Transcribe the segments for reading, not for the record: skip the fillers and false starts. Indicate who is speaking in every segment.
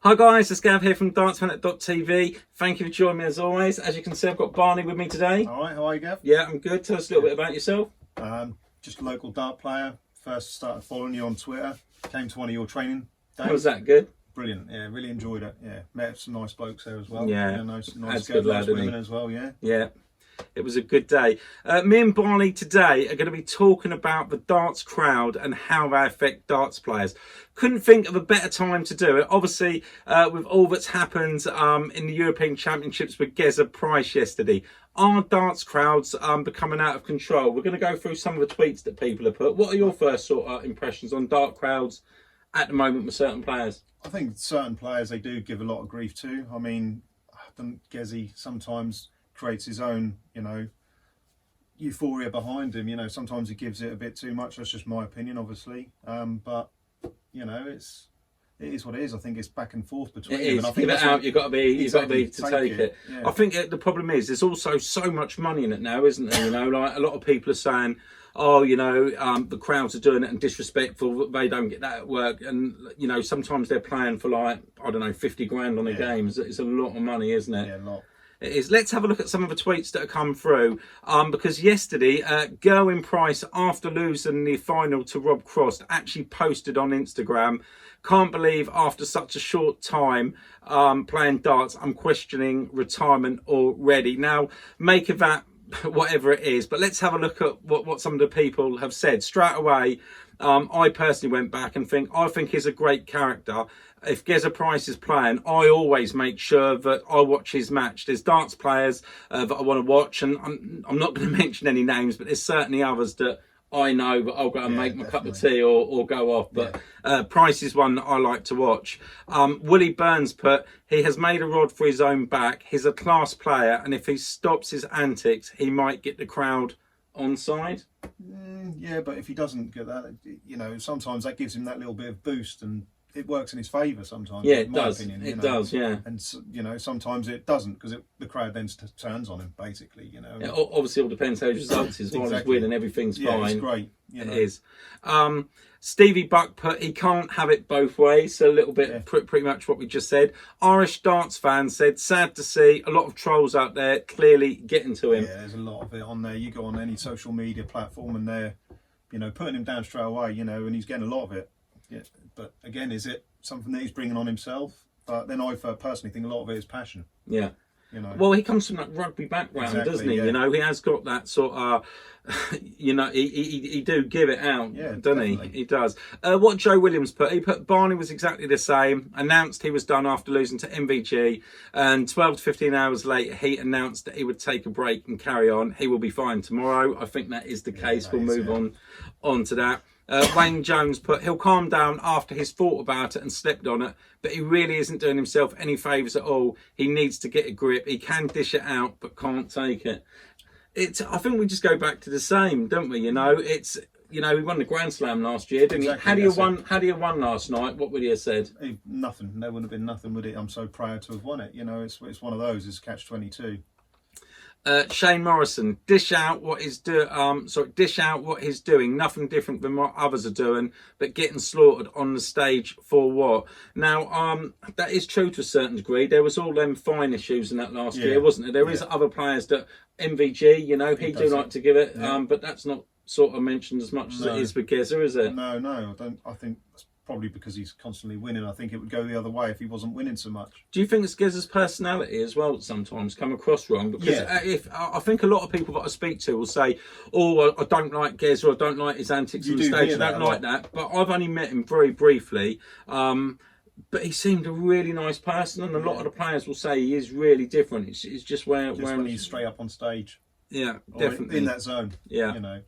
Speaker 1: Hi guys, it's Gav here from dartsfanatic.tv. Thank you for joining me as always. As you can see, I've got Barney with me today.
Speaker 2: All right, how are you, Gav?
Speaker 1: Yeah, I'm good. Tell us a little bit about yourself.
Speaker 2: Just a local dart player. First started following you on Twitter. Came to one of your training days.
Speaker 1: How was that? Good?
Speaker 2: Brilliant. Yeah, really enjoyed it. Yeah, met some nice blokes there as well.
Speaker 1: Yeah,
Speaker 2: nice
Speaker 1: good lad, isn't
Speaker 2: women
Speaker 1: he?
Speaker 2: as well. Yeah.
Speaker 1: Yeah. It was a good day. Me and Barney today are going to be talking about the darts crowd and how they affect darts players. Couldn't think of a better time to do it. Obviously, with all that's happened in the European Championships with Gezzy Price yesterday, are darts crowds becoming out of control? We're going to go through some of the tweets that people have put. What are your first sort of impressions on dart crowds at the moment with certain players?
Speaker 2: I think certain players they do give a lot of grief to. I mean, I think Gezzy sometimes creates his own, euphoria behind him. Sometimes he gives it a bit too much. That's just my opinion, obviously. But it is what it is. I think it's back and forth between them.
Speaker 1: And I think give it out. You've got to be to take it.
Speaker 2: Yeah.
Speaker 1: I think the problem is there's also so much money in it now, isn't there? Like a lot of people are saying, oh, the crowds are doing it and disrespectful. They don't get that at work, and sometimes they're playing for like I don't know 50 grand on a game. It's a lot of money, isn't it?
Speaker 2: Yeah, a lot.
Speaker 1: It is. Let's have a look at some of the tweets that have come through. Because yesterday, Gerwyn Price, after losing the final to Rob Cross, actually posted on Instagram, "Can't believe after such a short time playing darts, I'm questioning retirement already." Now, make of that whatever it is. But let's have a look at what some of the people have said. Straight away, I personally went back and I think he's a great character. If Gezzy Price is playing, I always make sure that I watch his match. There's darts players that I want to watch, and I'm not going to mention any names, but there's certainly others that I know that I'll go and make my cup of tea or go off. But Price is one that I like to watch. Willie Burns put, he has made a rod for his own back. He's a class player, and if he stops his antics, he might get the crowd on side.
Speaker 2: Yeah, but if he doesn't get that, sometimes that gives him that little bit of boost, and it works in his favour sometimes.
Speaker 1: Yeah, it does. It does, yeah.
Speaker 2: And sometimes it doesn't, because the crowd then turns on him, basically.
Speaker 1: Yeah, obviously, it all depends how his results is. As win and everything's fine.
Speaker 2: It's great.
Speaker 1: It is. Stevie Buck put, he can't have it both ways. So a little bit, pretty much what we just said. Irish darts fan said, sad to see a lot of trolls out there clearly getting to him.
Speaker 2: Yeah, there's a lot of it on there. You go on any social media platform and they're, putting him down straight away, and he's getting a lot of it. Yeah, but again, is it something that he's bringing on himself? But then I personally think a lot of it is passion.
Speaker 1: Yeah. Well, he comes from that rugby background, doesn't he?
Speaker 2: Yeah.
Speaker 1: He has got that sort of, he do give it out, doesn't
Speaker 2: definitely.
Speaker 1: he? He does. What Joe Williams put, he put Barney was exactly the same, announced he was done after losing to MVG, and 12 to 15 hours later, he announced that he would take a break and carry on. He will be fine tomorrow. I think that is the case. We'll move on to that. Wayne Jones put, he'll calm down after he's thought about it and slept on it, but he really isn't doing himself any favours at all. He needs to get a grip. He can dish it out, but can't take it. I think we just go back to the same, don't we? He won the Grand Slam last year, didn't he? Had he won last night, what would he have said?
Speaker 2: Nothing. There wouldn't have been nothing, would it? I'm so proud to have won it. It's one of those. It's catch-22.
Speaker 1: Shane Morrison, dish out what he's doing. Nothing different than what others are doing, but getting slaughtered on the stage for what? Now, that is true to a certain degree. There was all them fine issues in that last year, wasn't there? There is other players that MVG, he do like to give it, but that's not sort of mentioned as much as it is with Gezzy, is it?
Speaker 2: No, I don't. I think that's probably because he's constantly winning. I think it would go the other way if he wasn't winning so much.
Speaker 1: Do you think it's Gezzy's personality as well that sometimes come across wrong? Because if I think a lot of people that I speak to will say, oh, I don't like Gezzy, or I don't like his antics on the stage, I don't like that. But I've only met him very briefly. But he seemed a really nice person, and a lot of the players will say he is really different. It's just when
Speaker 2: he's straight up on stage.
Speaker 1: Yeah, definitely.
Speaker 2: In that zone.
Speaker 1: Yeah.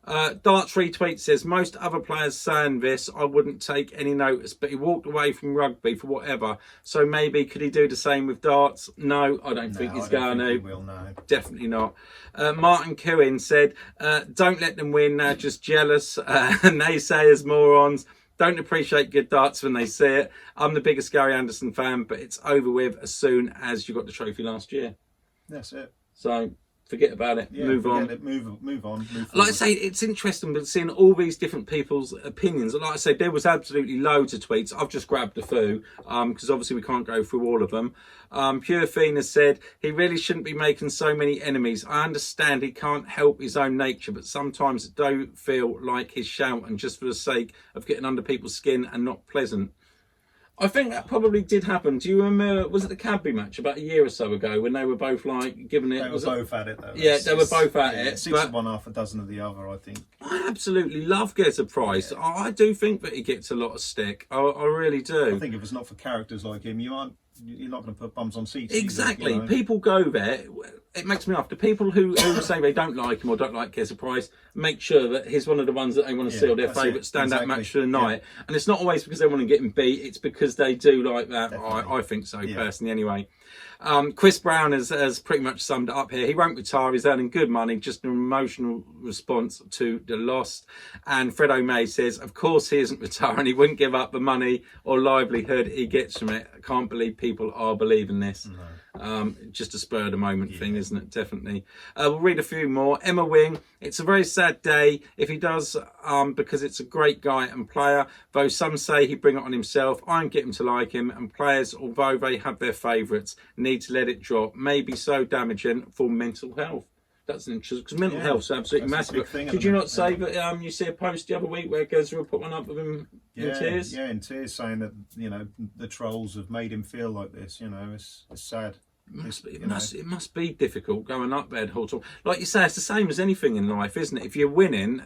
Speaker 1: Darts retweet says, most other players saying this, I wouldn't take any notice, but he walked away from rugby for whatever. So maybe could he do the same with darts? No, I don't think he's going to.
Speaker 2: He will, no.
Speaker 1: Definitely not. Martin Cohen said, don't let them win, they're just jealous. Naysayers, morons. Don't appreciate good darts when they see it. I'm the biggest Gary Anderson fan, but it's over with as soon as you got the trophy last year.
Speaker 2: That's it.
Speaker 1: So forget about it,
Speaker 2: Yeah,
Speaker 1: move on.
Speaker 2: move on, move
Speaker 1: Like I
Speaker 2: forward.
Speaker 1: say, it's interesting but seeing all these different people's opinions. Like I say, there was absolutely loads of tweets. I've just grabbed a few because obviously we can't go through all of them. Pure Fiend has said he really shouldn't be making so many enemies. I understand he can't help his own nature, but sometimes it don't feel like his shout and just for the sake of getting under people's skin and not pleasant. I think that probably did happen. Do you remember, was it the Cadbury match about a year or so ago when they were both like giving it?
Speaker 2: They were both at it though.
Speaker 1: Yeah, they were both at it.
Speaker 2: 6 of one, half a dozen of the other, I think.
Speaker 1: I absolutely love Gezzy Price.
Speaker 2: Yeah.
Speaker 1: I do think that he gets a lot of stick. I really do.
Speaker 2: I think if it's not for characters like him, you're not going to put bums on seats.
Speaker 1: Exactly.
Speaker 2: Either, you know?
Speaker 1: People go there. It makes me laugh. The people who say they don't like him or don't like Gezzy Price, make sure that he's one of the ones that they want to see or their favourite standout match for the night. Yeah. And it's not always because they want to get him beat. It's because they do like that. I think so, personally, anyway. Chris Brown has pretty much summed it up here. He won't retire. He's earning good money, just an emotional response to the loss. And Fred O'May says, of course he isn't retiring. He wouldn't give up the money or livelihood he gets from it. I can't believe people are believing this. No. Just a spur of the moment thing, isn't it? Definitely. We'll read a few more. Emma Wing, it's a very sad day if he does, because it's a great guy and player, though some say he'd bring it on himself. I don't get him to like him, and players, although they have their favourites, need to let it drop. Maybe so damaging for mental health. That's an interesting, because mental health's absolutely massive. Did you not say that you see a post the other week where Gezzy will put one up with him in tears?
Speaker 2: Yeah, in tears, saying that, you know, the trolls have made him feel like this, you know, it's sad.
Speaker 1: It must be difficult going up there the whole time. Like you say, it's the same as anything in life, isn't it? If you're winning,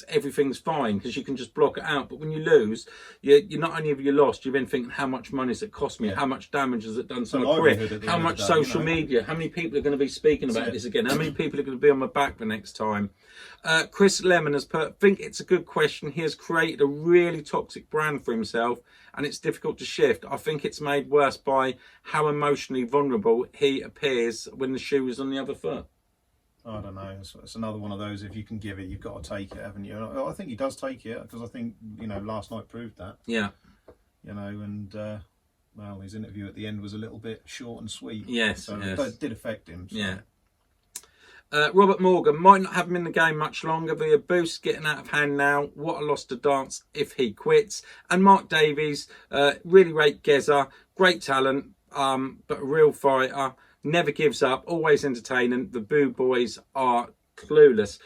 Speaker 1: everything's fine because you can just block it out. But when you lose, you not only have you lost, you're then thinking, how much money has it cost me? How much damage has it done to my career? How much social media? How many people are going to be speaking about this again? How many people are going to be on my back the next time? Chris Lemon has put, I think it's a good question. He has created a really toxic brand for himself and it's difficult to shift. I think it's made worse by how emotionally vulnerable he appears when the shoe is on the other foot.
Speaker 2: I don't know. It's another one of those, if you can give it, you've got to take it, haven't you? I think he does take it because I think, you know, last night proved that.
Speaker 1: Yeah.
Speaker 2: You know, and, well, his interview at the end was a little bit short and sweet.
Speaker 1: Yes,
Speaker 2: so
Speaker 1: yes.
Speaker 2: It did affect him. So.
Speaker 1: Yeah. Robert Morgan might not have him in the game much longer. The boost getting out of hand now. What a loss to dance if he quits. And Mark Davies, really rate Gezzy. Great talent, but a real fighter. Never gives up. Always entertaining. The Boo Boys are clueless.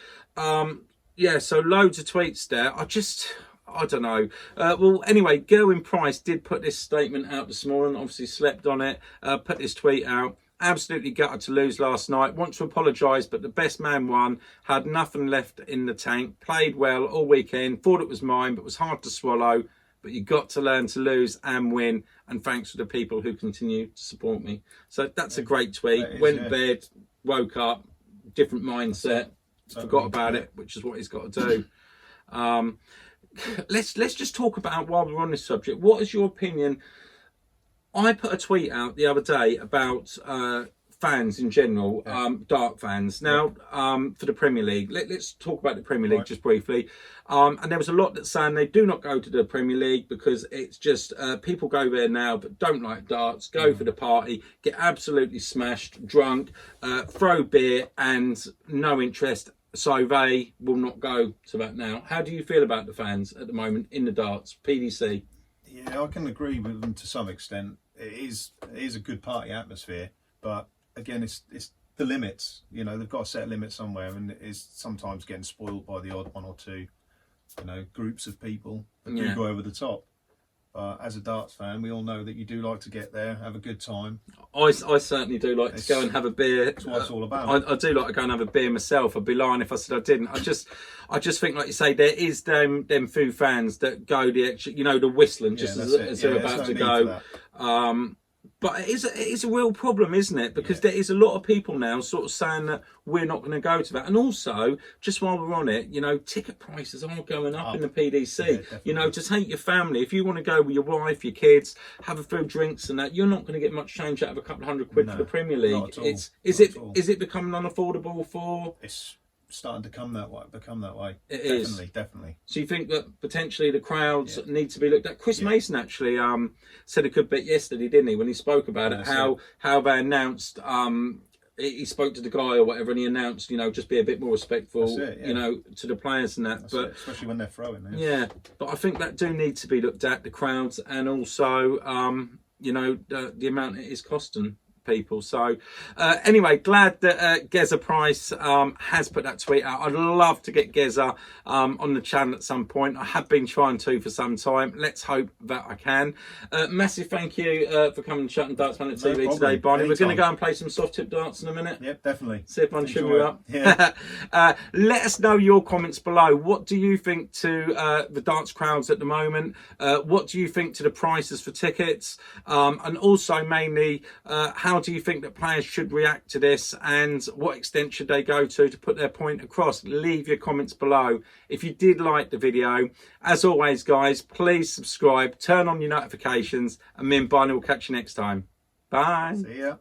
Speaker 1: Yeah, so loads of tweets there. I don't know. Well, anyway, Gerwin Price did put this statement out this morning. Obviously slept on it. Put this tweet out. Absolutely gutted to lose last night. Want to apologise, but the best man won. Had nothing left in the tank. Played well all weekend. Thought it was mine, but was hard to swallow. But you got to learn to lose and win. And thanks to the people who continue to support me. So that's a great tweet. Went to bed, woke up, different mindset. Forgot about it, which is what he's got to do. Let's just talk about, while we're on this subject, what is your opinion? I put a tweet out the other day about fans in general, dart fans. Now, for the Premier League, let's talk about the Premier League just briefly. And there was a lot that's saying they do not go to the Premier League because it's just people go there now but don't like darts, go for the party, get absolutely smashed, drunk, throw beer and no interest. So they will not go to that now. How do you feel about the fans at the moment in the darts, PDC?
Speaker 2: Yeah, I can agree with them to some extent. It is a good party atmosphere, but again, it's the limits. You know, they've got to set a limit somewhere, and it is sometimes getting spoiled by the odd one or two, you know, groups of people that do go over the top. As a darts fan, we all know that you do like to get there, have a good time. I
Speaker 1: certainly do like to go and have a beer.
Speaker 2: That's what it's all about.
Speaker 1: I do like to go and have a beer myself. I'd be lying if I said I didn't. I just think, like you say, there is them few fans that go the extra, you know, the whistling just as they're about to go. But it is a real problem, isn't it? Because there is a lot of people now sort of saying that we're not going to go to that. And also, just while we're on it, you know, ticket prices are going up in the PDC. Yeah, you know, to take your family, if you want to go with your wife, your kids, have a few drinks and that, you're not going to get much change out of a couple of £100 for the Premier League.
Speaker 2: Not at all.
Speaker 1: Is it becoming unaffordable for...
Speaker 2: It's starting to become that way.
Speaker 1: It
Speaker 2: definitely.
Speaker 1: So you think that potentially the crowds need to be looked at? Chris Mason actually said a good bit yesterday, didn't he, when he spoke about it, how they announced he spoke to the guy or whatever, and he announced, you know, just be a bit more respectful,
Speaker 2: That's it, yeah.
Speaker 1: you know, to the players and that.
Speaker 2: That's
Speaker 1: but
Speaker 2: it, especially when they're throwing.
Speaker 1: Yeah, but I think that do need to be looked at, the crowds, and also, you know, the amount it is costing people. So anyway, glad that Gezzy Price has put that tweet out. I'd love to get Gezzy on the channel at some point. I have been trying to for some time. Let's hope that I can. Massive thank you for coming and chatting Darts Planet TV today, Barney. We're going to go and play some soft tip darts in a minute.
Speaker 2: Yep, definitely.
Speaker 1: See if I can shove you up.
Speaker 2: Yeah.
Speaker 1: Let us know your comments below. What do you think to the darts crowds at the moment? What do you think to the prices for tickets? And also mainly, how do you think that players should react to this, and what extent should they go to put their point across? Leave your comments below. If you did like the video, as always guys, please subscribe, turn on your notifications, and me and Barney will catch you next time. Bye.
Speaker 2: See ya.